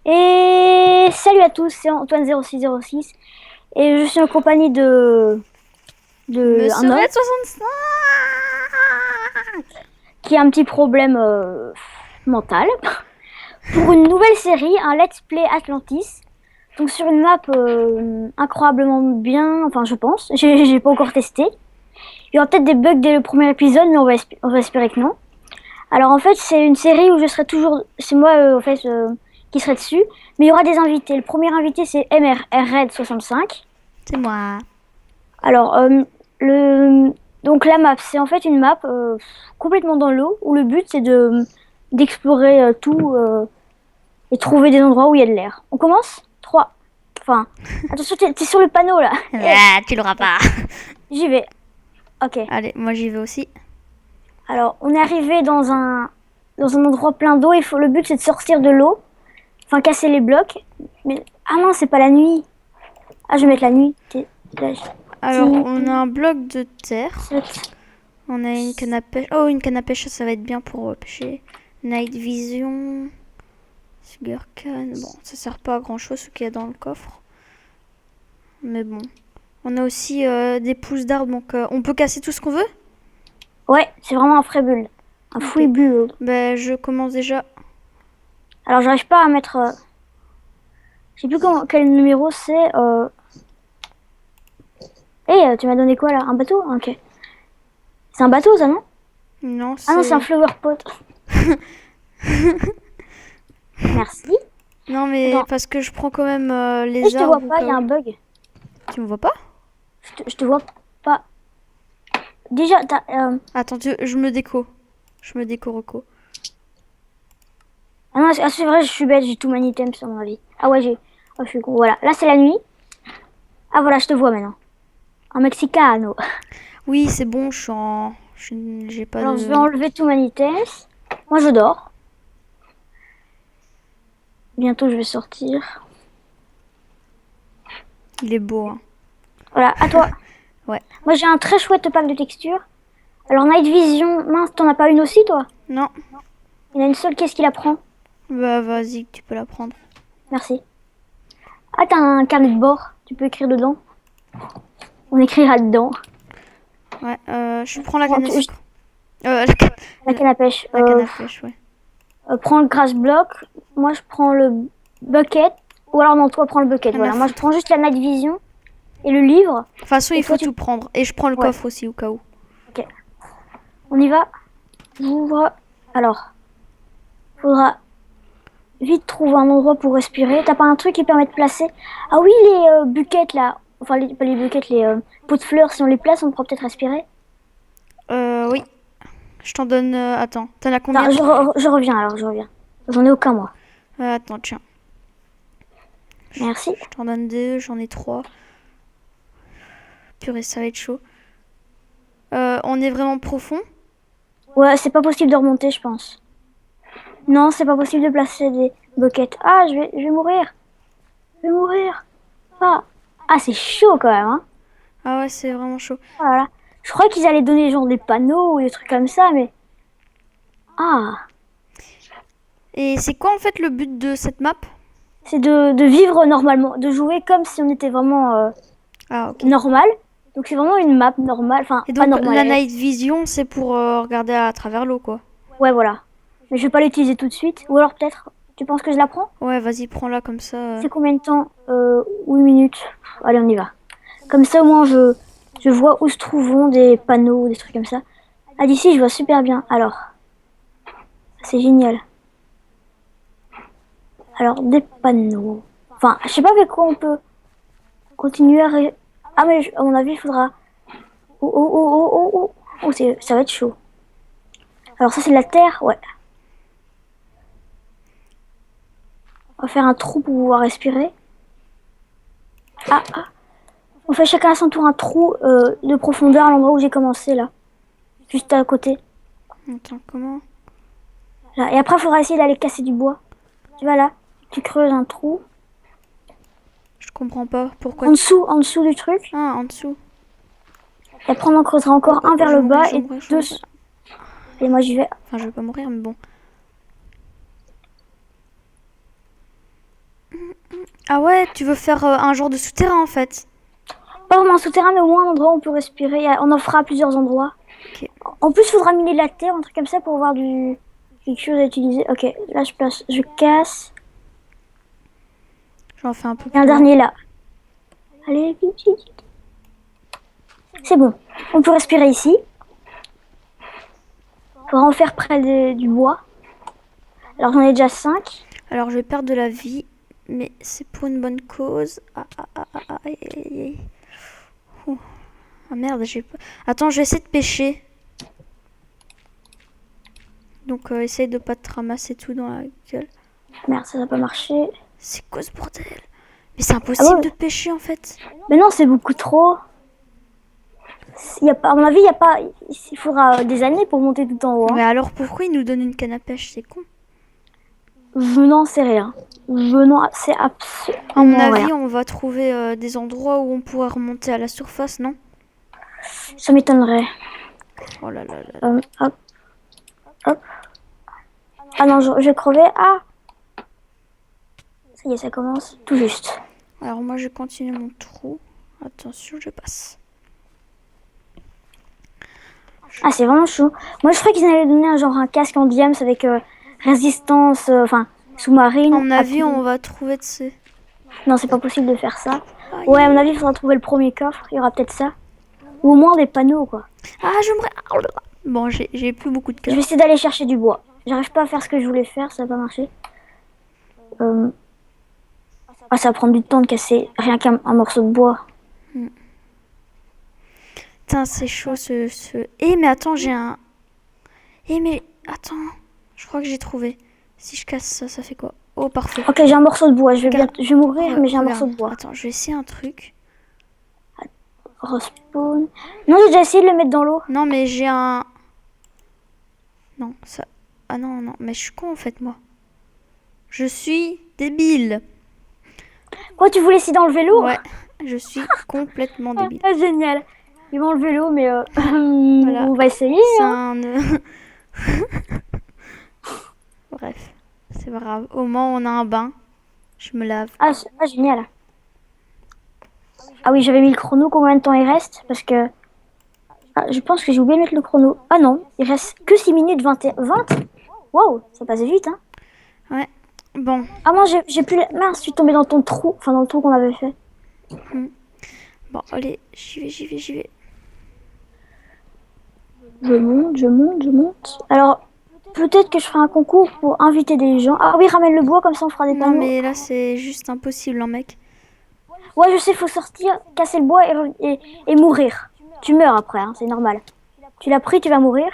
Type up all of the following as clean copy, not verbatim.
Et salut à tous, c'est Antoine0606 et je suis en compagnie de un Monsieur homme Red 65. qui a un petit problème mental pour une nouvelle série, un Let's Play Atlantis. Donc sur une map incroyablement bien, enfin je pense, j'ai pas encore testé. Il y aura peut-être des bugs dès le premier épisode, mais on va espérer que non. Alors en fait c'est une série où je serai toujours, c'est moi en fait qui serai dessus, mais il y aura des invités. Le premier invité c'est Red65. C'est moi. Alors, le... donc la map, c'est en fait une map complètement dans l'eau où le but c'est d'explorer tout et trouver des endroits où il y a de l'air. On commence? 3. Enfin, attention, t'es sur le panneau là. Eh, Ah, tu l'auras pas. j'y vais. Ok. Allez, moi j'y vais aussi. Alors, on est arrivé dans un endroit plein d'eau. Le but c'est de sortir de l'eau, enfin casser les blocs. Mais ah non, c'est pas la nuit. Ah, je vais mettre la nuit. Là, Alors, on a un bloc de terre. 7. On a une canne à pêche. Oh, une canne à pêche, ça va être bien pour pêcher. Night Vision. Sugar Cane. Bon, ça sert pas à grand chose ce qu'il y a dans le coffre. Mais bon. On a aussi des pousses d'arbres, donc on peut casser tout ce qu'on veut. Ouais, c'est vraiment un frébule. Un Ok. fouille-bulle. Ben, je commence déjà. Alors, j'arrive pas à mettre. Je sais plus quel numéro c'est. Tu m'as donné quoi là? Un bateau? Ok. C'est un bateau ça, non? Non, Ah non, c'est un c'est. flower pot. Merci. Non, mais Attends. parce que je prends quand même Et je les te vois arbres au pas, il cas y a où. un bug. Tu me vois pas? Je te vois pas. Déjà, Attends, je me déco. Je me déco, Rocco. Ah non, c'est vrai, je suis bête, j'ai tout mon item sur mon avis. Ah ouais, j'ai. Oh, je suis con. Voilà, là c'est la nuit. Ah voilà, je te vois maintenant. Un Mexicano. Oui, c'est bon, je suis en. J'ai pas Alors, je vais de. enlever tout mon items. Moi, je dors. Bientôt, je vais sortir. Il est beau, hein. Voilà, à toi. Ouais. Moi, j'ai un très chouette pack de textures. Alors, Night Vision, mince, t'en as pas une aussi, toi? Non. Il y en a une seule, qu'est-ce qu'il apprend? Bah, vas-y, tu peux la prendre. Merci. Ah, t'as un carnet de bord, tu peux écrire dedans. On écrira dedans. Ouais, je prends la Prends, canne à sucre. La, la canne à pêche. la canne à pêche, ouais. Prends le grass block. Moi, je prends le bucket. Ou alors, non, toi, prends le bucket. Rien à Voilà, moi, je foutre. prends juste la Night Vision et le livre. De toute façon, Et il toi, faut tout prendre. Et je prends le Ouais, coffre aussi, au cas où. ok. On y va. J'ouvre. Alors, faudra vite trouver un endroit pour respirer. T'as pas un truc qui permet de placer. Ah oui, les buckets là. Enfin, pas les buckets, les pots de fleurs. Si on les place, on pourra peut-être respirer. Oui. Je t'en donne. Attends, t'en as Attends, combien? je reviens alors, je reviens. J'en ai aucun, moi. Attends, tiens. Merci. Je t'en donne deux, j'en ai trois. Purée, ça va être chaud. On est vraiment profond. Ouais, c'est pas possible de remonter, je pense. Non, c'est pas possible de placer des buckets. Ah, je vais mourir. Je vais mourir. Ah, ah c'est chaud quand même, hein. Ah ouais, c'est vraiment chaud. Voilà. Je crois qu'ils allaient donner genre des panneaux ou des trucs comme ça, mais... Ah, Et c'est quoi en fait le but de cette map? c'est de vivre normalement, de jouer comme si on était vraiment Ah, ok. normal. Donc c'est vraiment une map normale, enfin Et pas donc normale. la night vision, c'est pour regarder à travers l'eau, quoi. Ouais, voilà. Mais je vais pas l'utiliser tout de suite. Ou alors peut-être, tu penses que je la prends? Ouais, vas-y, prends-la comme ça. C'est combien de temps 8 minutes. Allez, on y va. Comme ça, au moins, je vois où se trouvent des panneaux, des trucs comme ça. Ah, d'ici, je vois super bien. Alors, c'est génial. Alors, des panneaux. Enfin, je sais pas avec quoi on peut continuer Ah, mais à mon avis, il faudra... Oh, oh, oh, oh, oh, oh. Oh, ça va être chaud. Alors, ça, c'est de la terre? Ouais. On va faire un trou pour pouvoir respirer. Ah, ah. On fait chacun à son tour un trou de profondeur à l'endroit où j'ai commencé, là. Juste à côté. Attends, comment? Là. Et après, il faudra essayer d'aller casser du bois. Tu vois là, tu creuses un trou. Je comprends pas pourquoi tu... En dessous du truc. Ah, en dessous. Et après, on en creusera Oh, encore oh, un oh, vers je le vais mourir, bas je vais et mourir, je vais deux. mourir. Et moi, j'y vais. Enfin, je vais pas mourir, mais bon. Ah ouais, tu veux faire un genre de souterrain en fait. Pas vraiment un souterrain, mais au moins un endroit où on peut respirer. On en fera à plusieurs endroits. Ok. En plus, il faudra miner de la terre, un truc comme ça pour avoir quelque chose à utiliser. Ok, là je place, je casse. J'en fais un peu Il y a un plus loin. dernier là. Allez, vite, vite, vite. C'est bon. On peut respirer ici. Faudra en faire près du bois. Alors j'en ai déjà 5. Alors je vais perdre de la vie, mais c'est pour une bonne cause. Aïe, aïe, aïe. Ouh. Ah merde, j'ai pas... Attends, je vais essayer de pêcher. Donc essaye de pas te ramasser tout dans la gueule. Merde, ça n'a pas marché. C'est quoi ce bordel? Mais c'est Ah impossible ouais. de pêcher en fait. Mais non, c'est beaucoup trop. Il y a pas, à mon avis, il y a pas. Il faudra des années pour monter tout en haut. Mais Hein. alors pourquoi ils nous donnent une canne à pêche? C'est con. Je n'en sais rien. Je n'en sais À mon absolument rien. avis, on va trouver des endroits où on pourra remonter à la surface, non? Ça m'étonnerait. Oh là là là. Hop, hop. Ah non, je vais crever. Ah! Ça y est, ça commence tout juste. Alors moi, je continue mon trou. Attention, je passe. Ah, c'est vraiment chaud. Moi, je ferais qu'ils allaient donner un casque en diams avec résistance, enfin, sous-marine. À mon avis, on va trouver de ces... Non, c'est pas possible de faire ça. Aïe. Ouais, à mon avis, il faudra trouver le premier coffre. Il y aura peut-être ça. Ou au moins des panneaux, quoi. Ah, je me... Oh là là. Bon, j'ai plus beaucoup de Je cœur. vais essayer d'aller chercher du bois. J'arrive pas à faire ce que je voulais faire, ça va pas marcher. Ah, ça va prendre du temps de casser rien qu'un morceau de bois. Putain, c'est chaud ce... Eh, mais attends, j'ai un... Eh, mais... Attends. Je crois que j'ai trouvé. Si je casse ça, ça fait quoi? Oh, parfait. Ok, j'ai un morceau de bois. Je vais Regarde. mourir, mais j'ai un Regarde. morceau de bois. Attends, je vais essayer un truc. Respawn. Non, j'ai déjà essayé de le mettre dans l'eau. Non, mais j'ai un... Non, ça... Ah non, non, mais je suis con en fait, moi. Je suis débile. Quoi, tu voulais essayer d'enlever l'eau? Ouais, je suis complètement débile. Ah, génial. Ils vont enlever l'eau, mais Voilà. on va essayer. C'est Hein. un... Bref, c'est pas grave. Au moins, on a un bain. Je me lave. Ah, génial. Ah oui, j'avais mis le chrono. Combien de temps il reste? Parce que je pense que j'ai oublié de mettre le chrono. Ah non, il reste que 6 minutes 20. Waouh, ça passe vite, hein. Ouais, bon. Ah moi, j'ai plus... Mince, je suis tombée dans ton trou. Enfin, dans le trou qu'on avait fait. Bon, allez, j'y vais, j'y vais, j'y vais. Je monte, je monte, je monte. Alors, peut-être que je ferai un concours pour inviter des gens. Ah oui, ramène le bois, comme ça on fera des Non, panneaux. mais là, c'est juste impossible, hein, mec. Ouais, je sais, faut sortir, casser le bois et mourir. Tu meurs après, hein, c'est normal. Tu l'as pris, tu vas mourir.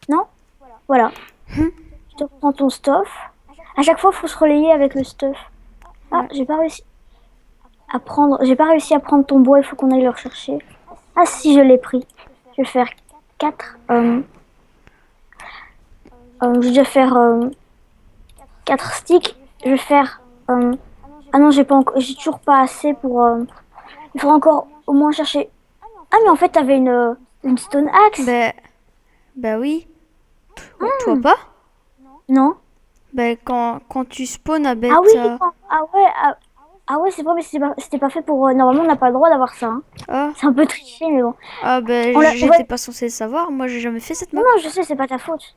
Non? Voilà. Tu te prends ton stuff. À chaque fois, il faut se relayer avec le stuff. Ah, j'ai pas réussi à prendre... J'ai pas réussi à prendre ton bois, il faut qu'on aille le rechercher. Ah si, je l'ai pris. Je vais faire 4. Je vais déjà faire 4 sticks. Je vais faire... Ah non, j'ai toujours pas assez pour... Il faudra encore au moins chercher... Ah mais en fait, t'avais une stone axe. Bah oui. Toi pas? Non. Bah quand tu spawns à bête... Ah oui, ah ouais, ah ouais, c'est vrai, mais c'était pas fait pour... Normalement, on n'a pas le droit d'avoir ça. Hein. Ah, C'est un peu triché, mais bon. ah bah On j'étais pas censée le savoir. Moi, j'ai jamais fait cette map. Non, non, je sais, c'est pas ta faute.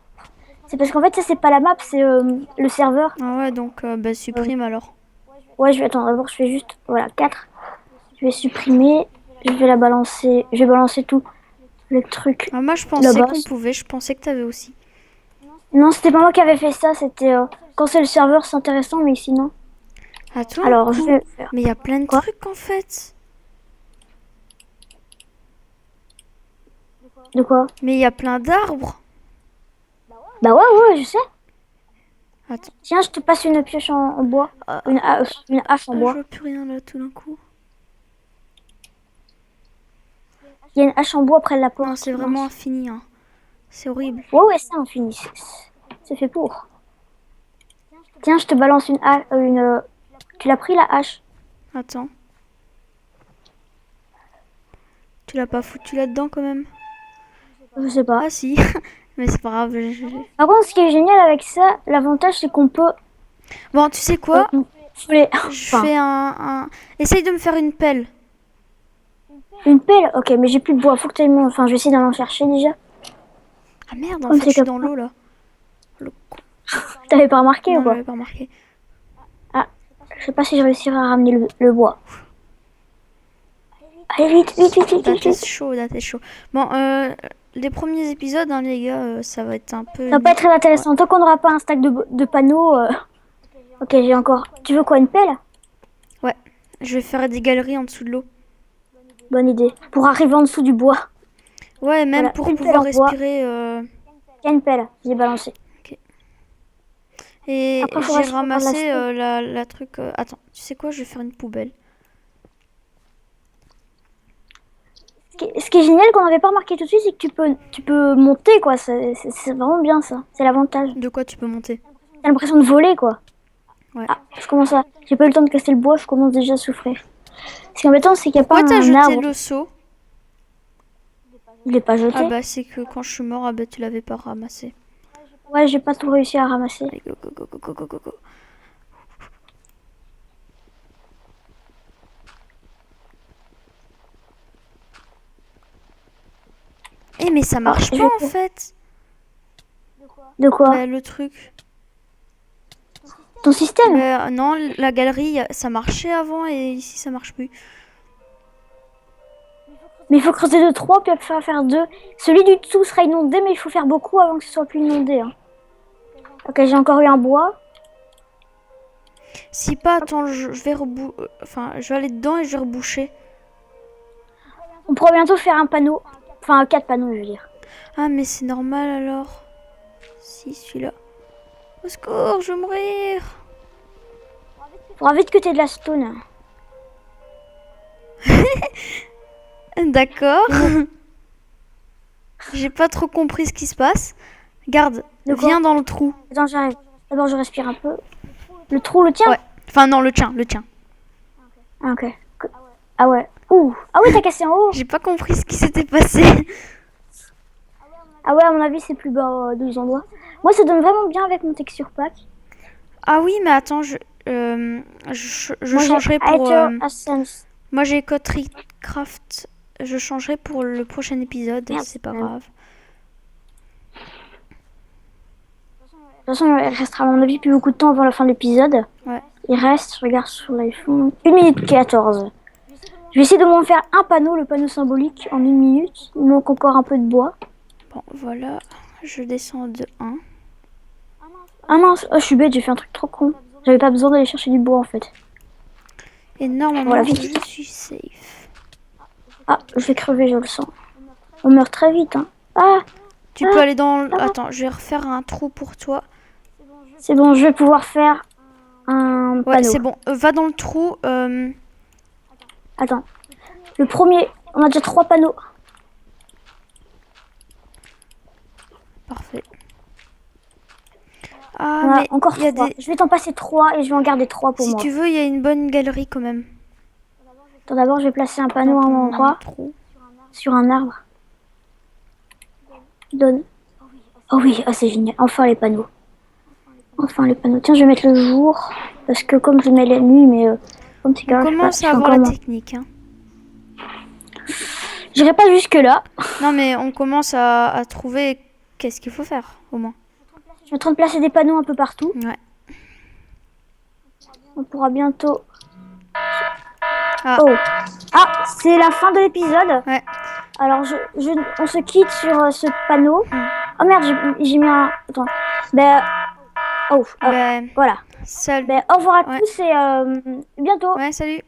C'est parce qu'en fait, ça, c'est pas la map, c'est le serveur. Ah ouais, donc bah supprime alors. Ouais, je vais attendre. D'abord, je fais juste... Voilà, 4. Je vais supprimer. Je vais la balancer. Je vais balancer tout le truc. Ah, moi, je pensais là-bas. qu'on pouvait. Je pensais que t'avais aussi. Non, c'était pas moi qui avais fait ça. C'était... quand c'est le serveur, c'est intéressant, mais sinon... Attends. Alors, je vais faire... Mais il y a plein de Quoi trucs en fait. De quoi? Mais il y a plein d'arbres. Bah ouais, je sais. Attends. Tiens, je te passe une pioche en bois. Une hache en Je bois. vois plus rien là tout d'un coup. Il y a une hache en bois près de la porte. Non, c'est vraiment infini. Hein. C'est horrible. Ouais, c'est infini. C'est fait pour. Tiens, je te balance une hache. Tu l'as pris la hache? Attends. Tu l'as pas foutu là-dedans quand même? Je sais pas. Ah si. Mais c'est pas grave. Par contre, ce qui est génial avec ça, l'avantage, c'est qu'on peut... Bon, tu sais quoi? Je Enfin, fais un... Essaye de me faire une pelle. une pelle. Ok, mais j'ai plus de bois. Faut que tu ailles. Enfin, je vais essayer d'aller en chercher déjà. Ah merde, en Comme fait, c'est je suis comme dans ça. l'eau, là. Le con. T'avais pas remarqué Non, ou je quoi? l'avais pas remarqué. Ah, je sais pas si je réussirai à ramener le bois. Allez, vite, vite, vite, vite, Là, vite, t'es vite. chaud, là, t'es chaud. Bon, les premiers épisodes, hein, les gars, ça va être un peu... Ça va pas être très Ouais. intéressant. Tant qu'on n'aura pas un stack de panneaux. Ok, j'ai encore. Tu veux quoi, une pelle? Ouais, je vais faire des galeries en dessous de l'eau. Bonne idée. Pour arriver en dessous du bois. Ouais, même Voilà, pour une pelle pouvoir en bois. respirer. Il y a une pelle. J'ai balancé. Ok. Et Après, il faudra j'ai que je prépare de la ramassé stone. la truc... Attends, tu sais quoi? Je vais faire une poubelle. Ce qui est génial qu'on n'avait pas remarqué tout de suite, c'est que tu peux monter, quoi. C'est vraiment bien, ça. C'est l'avantage. De quoi tu peux monter? T'as l'impression de voler, quoi. Ouais. Ah, je commence à. J'ai pas eu le temps de casser le bois, je commence déjà à souffrir. Ce qui est embêtant, c'est qu'il n'y a pas Pourquoi t'as un jeté arbre. le seau? Il est pas Ah jeté. bah c'est que quand je suis mort, ah bah tu l'avais pas ramassé. Ouais, j'ai pas tout réussi à ramasser. Allez, go, go, go, go, go, go, go, go. Eh mais ça marche je pas vais en fait. De quoi? Bah le truc. Ton système? Bah non, la galerie, ça marchait avant et ici ça marche plus. Mais il faut creuser de 3 puis après faire 2. Celui du dessous sera inondé, mais il faut faire beaucoup avant que ce soit plus inondé. Hein. Ok, j'ai encore eu un bois. Si pas, attends, je vais enfin, je vais aller dedans et je vais reboucher. On pourra bientôt faire un panneau. Enfin, 4 panneaux, je veux dire. Ah mais c'est normal alors. Si celui-là. Au secours, je vais mourir. Faudra vite que t'aies de la stone. D'accord. J'ai pas trop compris ce qui se passe. Garde, De quoi? viens dans le trou. Attends, j'arrive. D'abord, je respire un peu. Le trou, le tien? Ouais. Enfin non, le tien, le tien. Ah, ok. Ah ouais. Ouh. Ah ouais, t'as cassé en haut. J'ai pas compris ce qui s'était passé. Ah ouais, à mon avis, c'est plus bas de deux endroits. Moi, ça donne vraiment bien avec mon texture pack. Ah oui, mais attends, je Moi, changerai j'ai pour... Ether Essence. moi j'ai Coterie Craft. Je changerai pour le prochain épisode, Merde, c'est pas merde. grave. De toute façon, il restera à mon avis plus beaucoup de temps avant la fin de l'épisode. Ouais. Il reste, je regarde sur l'iPhone, 1 minute 14. Je vais essayer de m'en faire un panneau, le panneau symbolique, en 1 minute. Il manque encore un peu de bois. Bon, voilà. Je descends de 1. Ah mince, oh, je suis bête, j'ai fait un truc trop con. J'avais pas besoin d'aller chercher du bois en fait. Et normalement, Voilà, vite. je suis safe. Ah, je vais crever, je le sens. On meurt très vite, hein. Ah, Tu peux aller dans... Attends, je vais refaire un trou pour toi. c'est bon, je vais pouvoir faire un Ouais, panneau. c'est bon. Va dans le trou. Attends. Le premier, on a déjà 3 panneaux. Parfait. Ah, On a mais encore il y a 3. des... Je vais t'en passer 3 et je vais en garder 3 pour Si moi. tu veux, il y a une bonne galerie quand même. Attends, d'abord, je vais placer un panneau à un Dans ton endroit, trou. sur un arbre. Donne. Oh oui, ah, c'est génial. Enfin les panneaux. Enfin les panneaux. Tiens, je vais mettre le jour. Parce que comme je mets la nuit, mais comme c'est On grave, commence à avoir la technique. Hein. J'irai pas jusque là. Non, mais on commence à trouver qu'est-ce qu'il faut faire, au moins. Je suis en train de placer des panneaux un peu partout. Ouais. On pourra bientôt... Ah. Oh. Ah, c'est la fin de l'épisode. Ouais. Alors, on se quitte sur ce panneau. Oh merde, j'ai mis un... Attends. Ben... Oh, Ben, voilà. salut. Ben, au revoir à Ouais. tous et bientôt. Ouais, salut.